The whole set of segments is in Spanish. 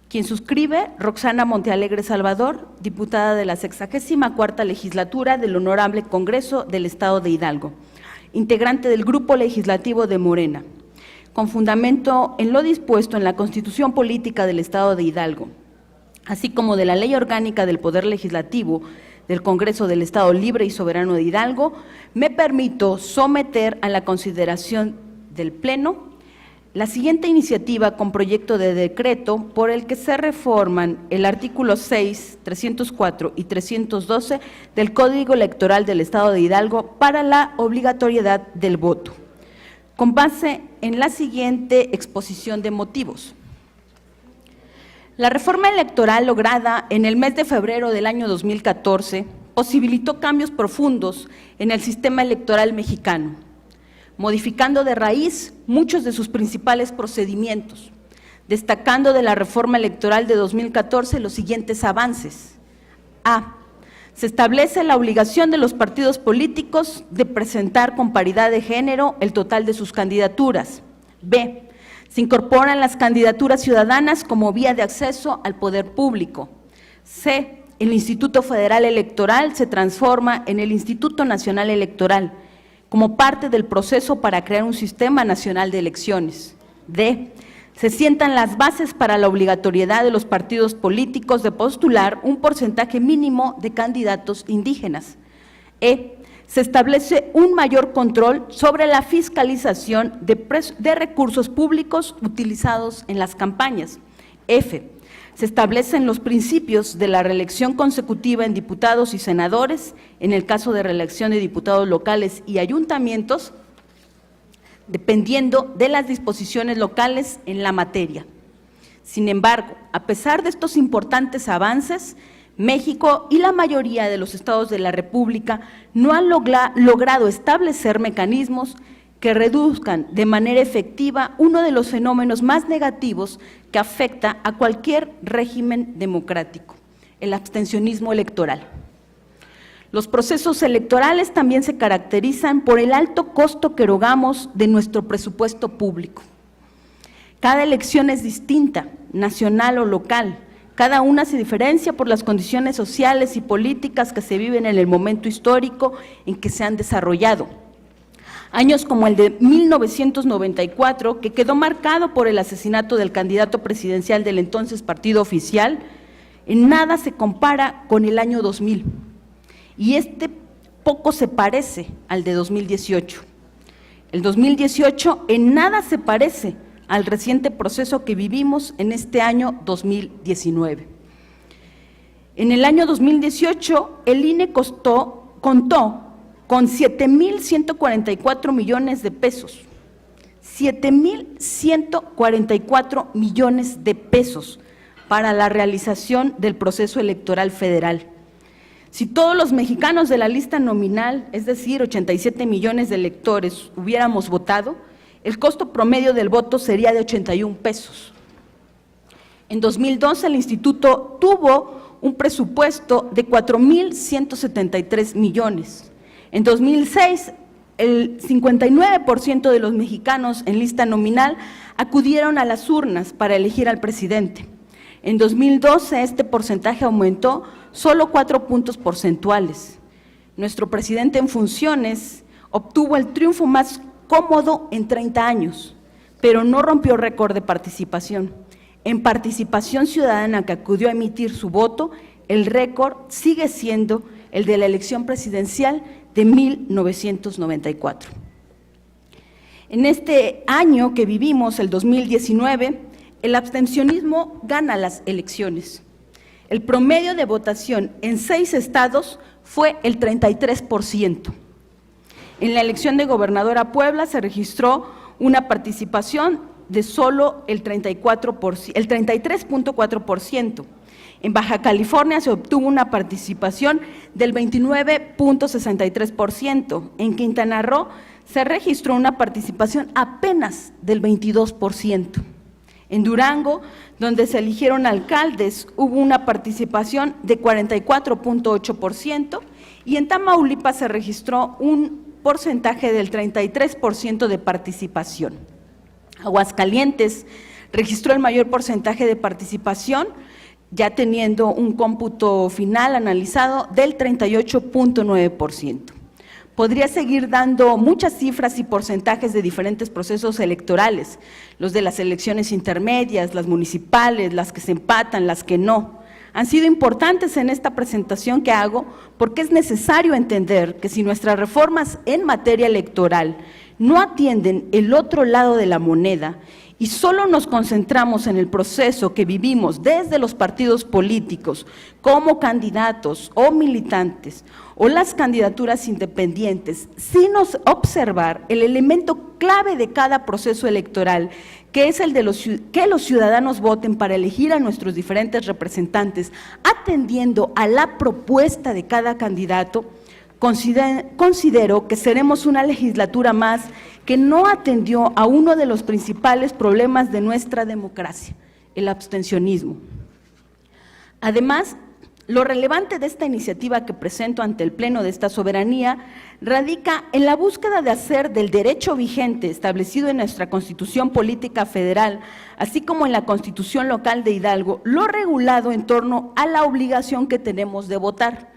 Quien suscribe, Roxana Montealegre Salvador, diputada de la 64ª Legislatura del Honorable Congreso del Estado de Hidalgo, integrante del Grupo Legislativo de Morena, con fundamento en lo dispuesto en la Constitución Política del Estado de Hidalgo, así como de la Ley Orgánica del Poder Legislativo del Congreso del Estado Libre y Soberano de Hidalgo, me permito someter a la consideración del Pleno la siguiente iniciativa con proyecto de decreto por el que se reforman el artículo 6, 304 y 312 del Código Electoral del Estado de Hidalgo para la obligatoriedad del voto, con base en la siguiente exposición de motivos. La reforma electoral lograda en el mes de febrero del año 2014 posibilitó cambios profundos en el sistema electoral mexicano, modificando de raíz muchos de sus principales procedimientos, destacando de la reforma electoral de 2014 los siguientes avances. A. Se establece la obligación de los partidos políticos de presentar con paridad de género el total de sus candidaturas. B. Se incorporan las candidaturas ciudadanas como vía de acceso al poder público. C. El Instituto Federal Electoral se transforma en el Instituto Nacional Electoral, como parte del proceso para crear un sistema nacional de elecciones. D. Se sientan las bases para la obligatoriedad de los partidos políticos de postular un porcentaje mínimo de candidatos indígenas. E. Se establece un mayor control sobre la fiscalización de recursos públicos utilizados en las campañas. F. Se establecen los principios de la reelección consecutiva en diputados y senadores, en el caso de reelección de diputados locales y ayuntamientos, dependiendo de las disposiciones locales en la materia. Sin embargo, a pesar de estos importantes avances, México y la mayoría de los estados de la República no han logrado establecer mecanismos que reduzcan de manera efectiva uno de los fenómenos más negativos que afecta a cualquier régimen democrático, el abstencionismo electoral. Los procesos electorales también se caracterizan por el alto costo que erogamos de nuestro presupuesto público. Cada elección es distinta, nacional o local. Cada una se diferencia por las condiciones sociales y políticas que se viven en el momento histórico en que se han desarrollado. Años como el de 1994, que quedó marcado por el asesinato del candidato presidencial del entonces partido oficial, en nada se compara con el año 2000, y este poco se parece al de 2018. El 2018 en nada se parece al reciente proceso que vivimos en este año 2019. En el año 2018, el INE contó con 7,144 millones de pesos, 7,144 millones de pesos para la realización del proceso electoral federal. Si todos los mexicanos de la lista nominal, es decir, 87 millones de electores, hubiéramos votado, el costo promedio del voto sería de 81 pesos. En 2012, el instituto tuvo un presupuesto de 4,173 millones. En 2006, el 59% de los mexicanos en lista nominal acudieron a las urnas para elegir al presidente. En 2012, este porcentaje aumentó solo 4 puntos porcentuales. Nuestro presidente en funciones obtuvo el triunfo más cómodo en 30 años, pero no rompió récord de participación. En participación ciudadana que acudió a emitir su voto, el récord sigue siendo el de la elección presidencial de 1994. En este año que vivimos, el 2019, el abstencionismo gana las elecciones. El promedio de votación en 6 estados fue el 33%. En la elección de gobernador a Puebla se registró una participación de solo el 33.4%. En Baja California se obtuvo una participación del 29.63%. En Quintana Roo se registró una participación apenas del 22%. En Durango, donde se eligieron alcaldes, hubo una participación de 44.8%, y en Tamaulipas se registró un porcentaje del 33% de participación. Aguascalientes registró el mayor porcentaje de participación, ya teniendo un cómputo final analizado del 38.9%. Podría seguir dando muchas cifras y porcentajes de diferentes procesos electorales, los de las elecciones intermedias, las municipales, las que se empatan, las que no. Han sido importantes en esta presentación que hago porque es necesario entender que si nuestras reformas en materia electoral no atienden el otro lado de la moneda y solo nos concentramos en el proceso que vivimos desde los partidos políticos como candidatos o militantes o las candidaturas independientes, sin observar el elemento clave de cada proceso electoral, que es el de que los ciudadanos voten para elegir a nuestros diferentes representantes, atendiendo a la propuesta de cada candidato, considero que seremos una legislatura más que no atendió a uno de los principales problemas de nuestra democracia, el abstencionismo. Además, lo relevante de esta iniciativa que presento ante el Pleno de esta soberanía radica en la búsqueda de hacer del derecho vigente establecido en nuestra Constitución Política Federal, así como en la Constitución Local de Hidalgo, lo regulado en torno a la obligación que tenemos de votar.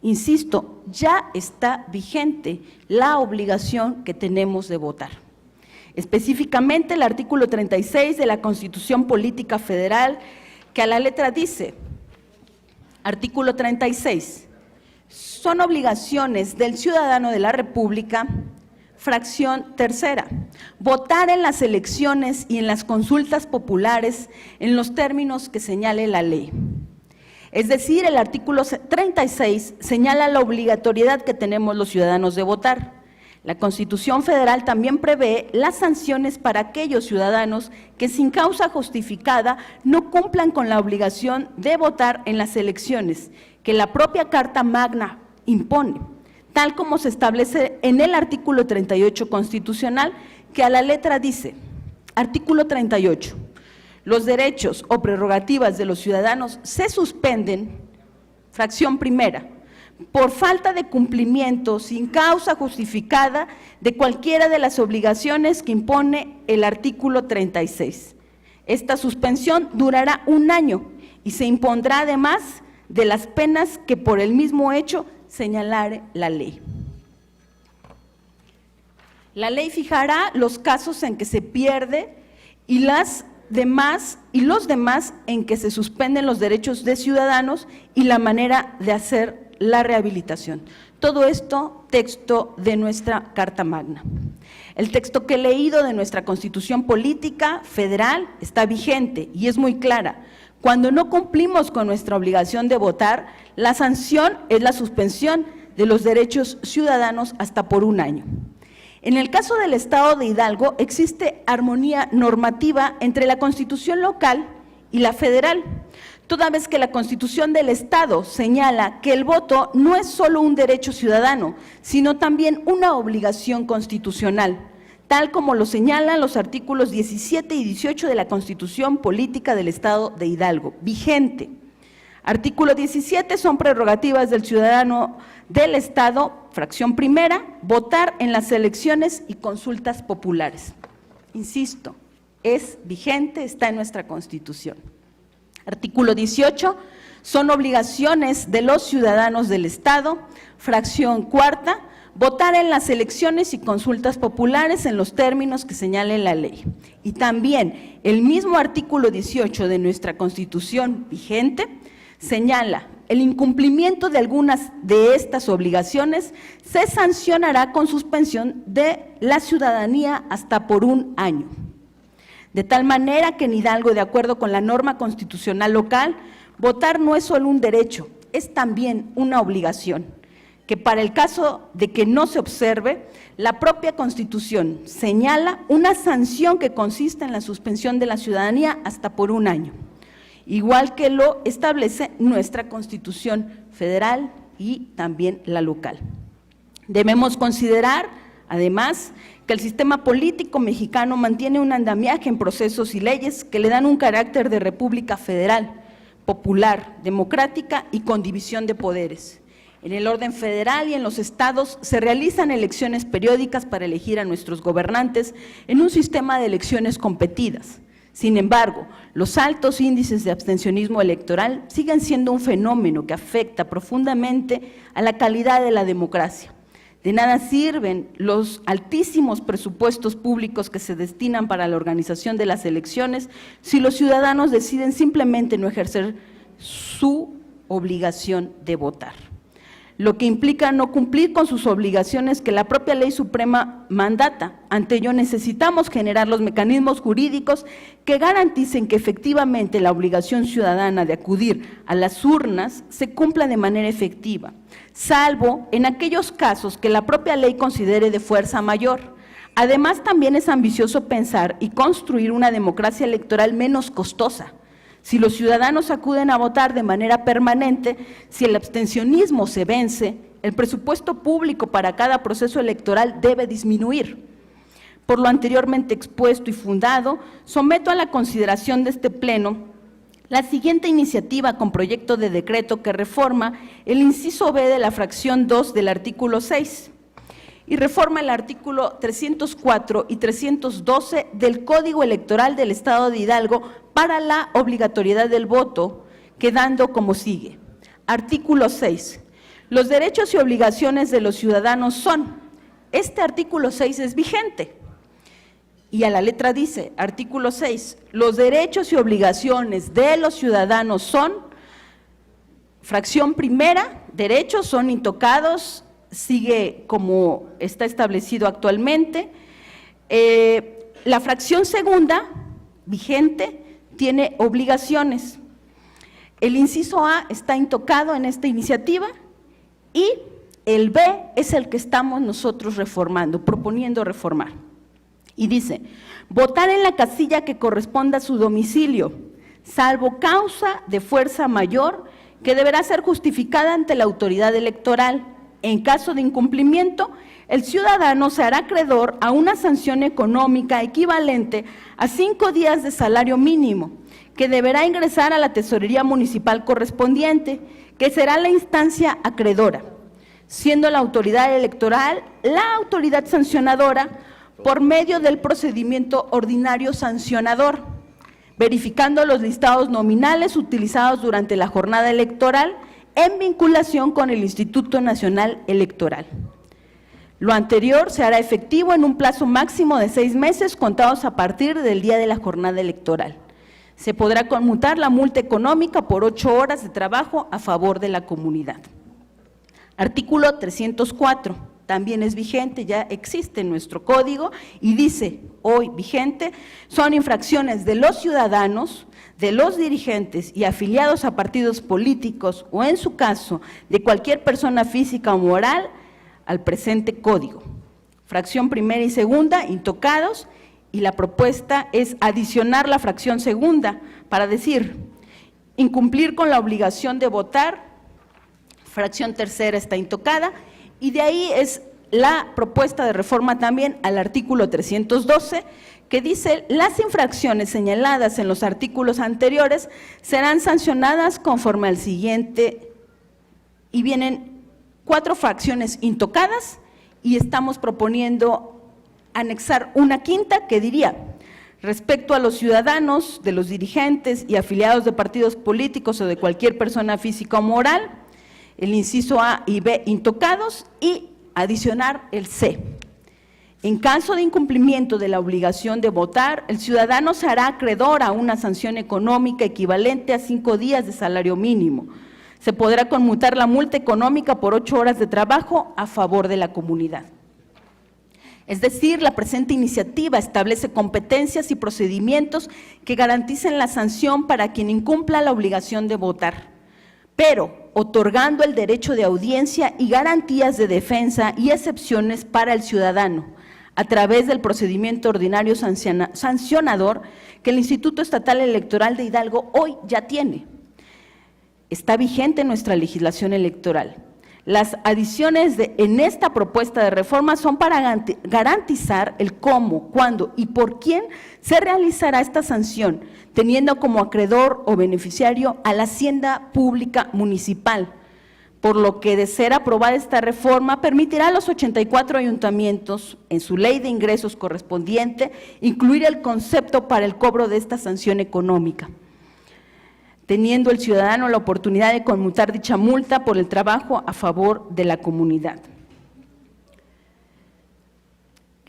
Insisto, ya está vigente la obligación que tenemos de votar. Específicamente el artículo 36 de la Constitución Política Federal, que a la letra dice, artículo 36, son obligaciones del ciudadano de la República, fracción tercera, votar en las elecciones y en las consultas populares en los términos que señale la ley. Es decir, el artículo 36 señala la obligatoriedad que tenemos los ciudadanos de votar. La Constitución Federal también prevé las sanciones para aquellos ciudadanos que sin causa justificada no cumplan con la obligación de votar en las elecciones, que la propia Carta Magna impone, tal como se establece en el artículo 38 constitucional, que a la letra dice, artículo 38, los derechos o prerrogativas de los ciudadanos se suspenden, fracción primera, por falta de cumplimiento sin causa justificada de cualquiera de las obligaciones que impone el artículo 36. Esta suspensión durará 1 año y se impondrá además de las penas que por el mismo hecho señalare la ley. La ley fijará los casos en que se pierde y los demás en que se suspenden los derechos de ciudadanos y la manera de hacer la rehabilitación. Todo esto, texto de nuestra Carta Magna. El texto que he leído de nuestra Constitución Política Federal está vigente y es muy clara. Cuando no cumplimos con nuestra obligación de votar, la sanción es la suspensión de los derechos ciudadanos hasta por 1 año. En el caso del Estado de Hidalgo existe armonía normativa entre la Constitución local y la federal, toda vez que la Constitución del Estado señala que el voto no es solo un derecho ciudadano, sino también una obligación constitucional, tal como lo señalan los artículos 17 y 18 de la Constitución Política del Estado de Hidalgo, vigente. Artículo 17 son prerrogativas del ciudadano del Estado, fracción primera, votar en las elecciones y consultas populares. Insisto, es vigente, está en nuestra Constitución. Artículo 18, son obligaciones de los ciudadanos del Estado, fracción cuarta, votar en las elecciones y consultas populares en los términos que señale la ley. Y también el mismo artículo 18 de nuestra Constitución vigente señala, el incumplimiento de algunas de estas obligaciones se sancionará con suspensión de la ciudadanía hasta por 1 año. De tal manera que en Hidalgo, de acuerdo con la norma constitucional local, votar no es solo un derecho, es también una obligación, que para el caso de que no se observe, la propia Constitución señala una sanción que consiste en la suspensión de la ciudadanía hasta por 1 año, igual que lo establece nuestra Constitución federal y también la local. Debemos considerar, además, que el sistema político mexicano mantiene un andamiaje en procesos y leyes que le dan un carácter de república federal, popular, democrática y con división de poderes. En el orden federal y en los estados se realizan elecciones periódicas para elegir a nuestros gobernantes en un sistema de elecciones competidas. Sin embargo, los altos índices de abstencionismo electoral siguen siendo un fenómeno que afecta profundamente a la calidad de la democracia. De nada sirven los altísimos presupuestos públicos que se destinan para la organización de las elecciones si los ciudadanos deciden simplemente no ejercer su obligación de votar, lo que implica no cumplir con sus obligaciones que la propia Ley Suprema mandata. Ante ello necesitamos generar los mecanismos jurídicos que garanticen que efectivamente la obligación ciudadana de acudir a las urnas se cumpla de manera efectiva, salvo en aquellos casos que la propia ley considere de fuerza mayor. Además, también es ambicioso pensar y construir una democracia electoral menos costosa. Si los ciudadanos acuden a votar de manera permanente, si el abstencionismo se vence, el presupuesto público para cada proceso electoral debe disminuir. Por lo anteriormente expuesto y fundado, someto a la consideración de este Pleno la siguiente iniciativa con proyecto de decreto que reforma el inciso B de la fracción 2 del artículo 6 y reforma el artículo 304 y 312 del Código Electoral del Estado de Hidalgo para la obligatoriedad del voto, quedando como sigue. Artículo 6. Los derechos y obligaciones de los ciudadanos son. Este artículo 6 es vigente. Y a la letra dice, artículo 6, los derechos y obligaciones de los ciudadanos son, fracción primera, derechos son intocados, sigue como está establecido actualmente. La fracción segunda, vigente, tiene obligaciones. El inciso A está intocado en esta iniciativa y el B es el que estamos nosotros reformando, proponiendo reformar. Y dice, votar en la casilla que corresponda a su domicilio, salvo causa de fuerza mayor que deberá ser justificada ante la autoridad electoral. En caso de incumplimiento, el ciudadano se hará acreedor a una sanción económica equivalente a 5 días de salario mínimo, que deberá ingresar a la tesorería municipal correspondiente, que será la instancia acreedora, siendo la autoridad electoral la autoridad sancionadora por medio del procedimiento ordinario sancionador, verificando los listados nominales utilizados durante la jornada electoral en vinculación con el Instituto Nacional Electoral. Lo anterior se hará efectivo en un plazo máximo de 6 meses contados a partir del día de la jornada electoral. Se podrá conmutar la multa económica por 8 horas de trabajo a favor de la comunidad. Artículo 304. También es vigente, ya existe en nuestro código y dice, hoy vigente, son infracciones de los ciudadanos, de los dirigentes y afiliados a partidos políticos o en su caso de cualquier persona física o moral al presente código. Fracción primera y segunda, intocados, y la propuesta es adicionar la fracción segunda para decir, incumplir con la obligación de votar, fracción tercera está intocada, y de ahí es la propuesta de reforma también al artículo 312, que dice, las infracciones señaladas en los artículos anteriores serán sancionadas conforme al siguiente, y vienen 4 fracciones intocadas, y estamos proponiendo anexar una quinta que diría, respecto a los ciudadanos, de los dirigentes y afiliados de partidos políticos o de cualquier persona física o moral, el inciso A y B intocados y adicionar el C. En caso de incumplimiento de la obligación de votar, el ciudadano se hará acreedor a una sanción económica equivalente a 5 días de salario mínimo. Se podrá conmutar la multa económica por 8 horas de trabajo a favor de la comunidad. Es decir, la presente iniciativa establece competencias y procedimientos que garanticen la sanción para quien incumpla la obligación de votar, pero otorgando el derecho de audiencia y garantías de defensa y excepciones para el ciudadano, a través del procedimiento ordinario sancionador que el Instituto Estatal Electoral de Hidalgo hoy ya tiene. Está vigente en nuestra legislación electoral. Las adiciones en esta propuesta de reforma son para garantizar el cómo, cuándo y por quién se realizará esta sanción, teniendo como acreedor o beneficiario a la hacienda pública municipal, por lo que, de ser aprobada esta reforma, permitirá a los 84 ayuntamientos, en su ley de ingresos correspondiente, incluir el concepto para el cobro de esta sanción económica, teniendo el ciudadano la oportunidad de conmutar dicha multa por el trabajo a favor de la comunidad.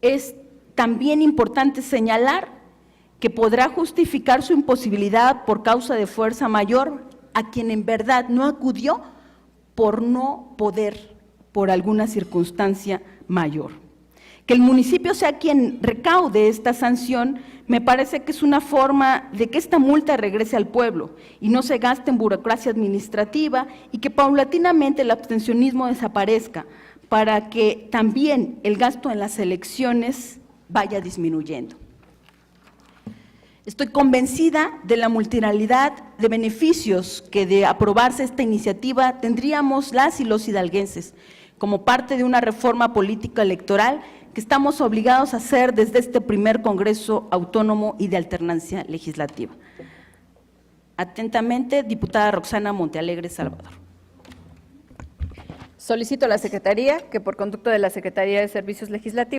Es también importante señalar que podrá justificar su imposibilidad por causa de fuerza mayor a quien en verdad no acudió por no poder, por alguna circunstancia mayor. Que el municipio sea quien recaude esta sanción, me parece que es una forma de que esta multa regrese al pueblo y no se gaste en burocracia administrativa, y que paulatinamente el abstencionismo desaparezca, para que también el gasto en las elecciones vaya disminuyendo. Estoy convencida de la multilateralidad de beneficios que, de aprobarse esta iniciativa, tendríamos las y los hidalguenses como parte de una reforma política electoral que estamos obligados a hacer desde este primer Congreso Autónomo y de Alternancia Legislativa. Atentamente, diputada Roxana Montealegre Salvador. Solicito a la Secretaría que, por conducto de la Secretaría de Servicios Legislativos,